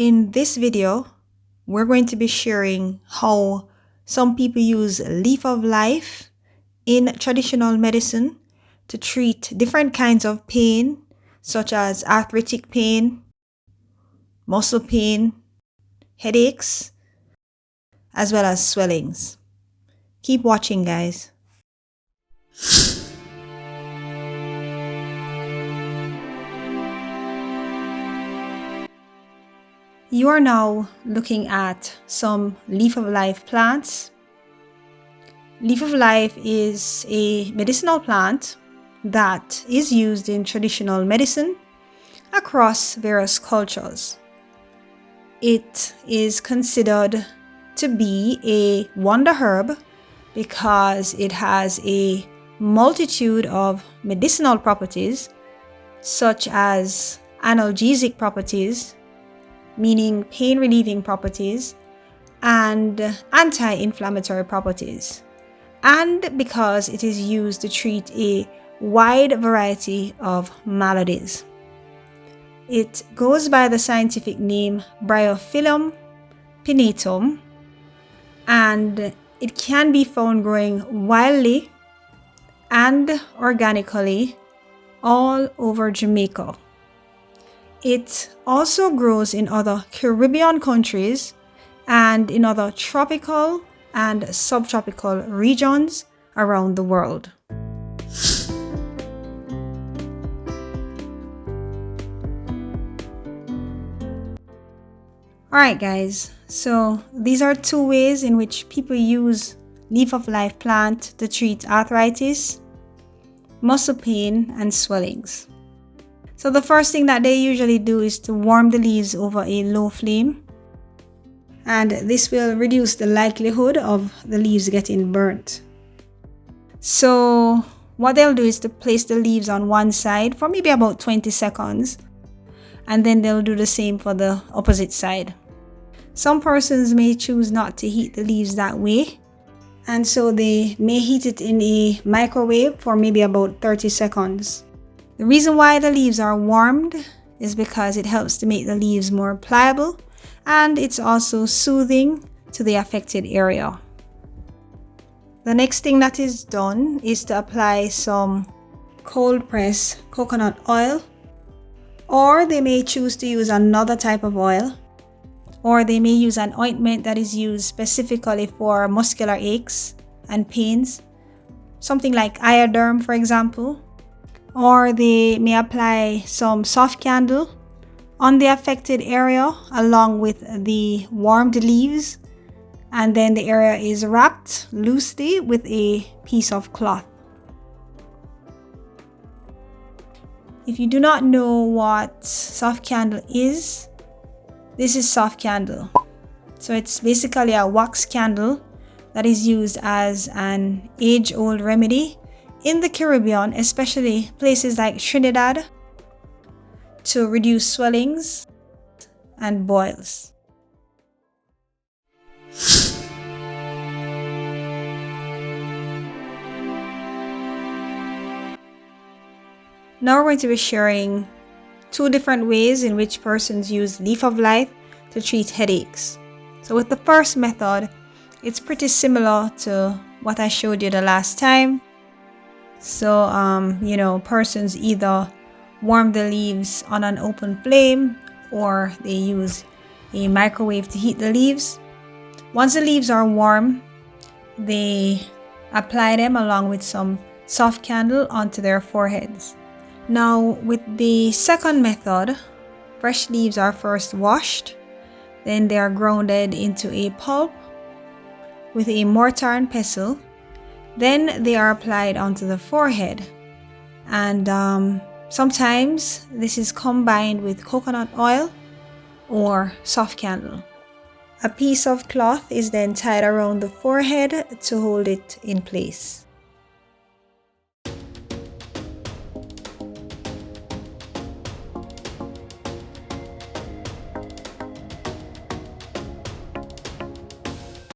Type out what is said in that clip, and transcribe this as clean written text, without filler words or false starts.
In this video, we're going to be sharing how some people use leaf of life in traditional medicine to treat different kinds of pain, such as arthritic pain, muscle pain, headaches, as well as swellings. Keep watching, guys. You are now looking at some leaf of life plants. Leaf of life is a medicinal plant that is used in traditional medicine across various cultures. It is considered to be a wonder herb because it has a multitude of medicinal properties, such as analgesic properties, meaning pain-relieving properties, and anti-inflammatory properties, and because it is used to treat a wide variety of maladies. It goes by the scientific name Bryophyllum pinnatum, and it can be found growing wildly and organically all over Jamaica. It also grows in other Caribbean countries and in other tropical and subtropical regions around the world. Alright guys, so these are two ways in which people use leaf of life plant to treat arthritis, muscle pain, and swellings. So the first thing that they usually do is to warm the leaves over a low flame, and this will reduce the likelihood of the leaves getting burnt. So what they'll do is to place the leaves on one side for maybe about 20 seconds, and then they'll do the same for the opposite side. Some persons may choose not to heat the leaves that way, and so they may heat it in a microwave for maybe about 30 seconds. The reason why the leaves are warmed is because it helps to make the leaves more pliable, and it's also soothing to the affected area. The next thing that is done is to apply some cold pressed coconut oil, or they may choose to use another type of oil, or they may use an ointment that is used specifically for muscular aches and pains, something like ioderm, for example. Or they may apply some soft candle on the affected area along with the warmed leaves, and then the area is wrapped loosely with a piece of cloth. If you do not know what soft candle is, this is soft candle. So it's basically a wax candle that is used as an age-old remedy in the Caribbean, especially places like Trinidad, to reduce swellings and boils. Now we're going to be sharing two different ways in which persons use leaf of life to treat headaches. So with the first method, it's pretty similar to what I showed you the last time. So, persons either warm the leaves on an open flame, or they use a microwave to heat the leaves. Once the leaves are warm, they apply them along with some soft candle onto their foreheads. Now, with the second method, fresh leaves are first washed, then they are grounded into a pulp with a mortar and pestle. Then they are applied onto the forehead, and sometimes this is combined with coconut oil or soft candle. A piece of cloth is then tied around the forehead to hold it in place.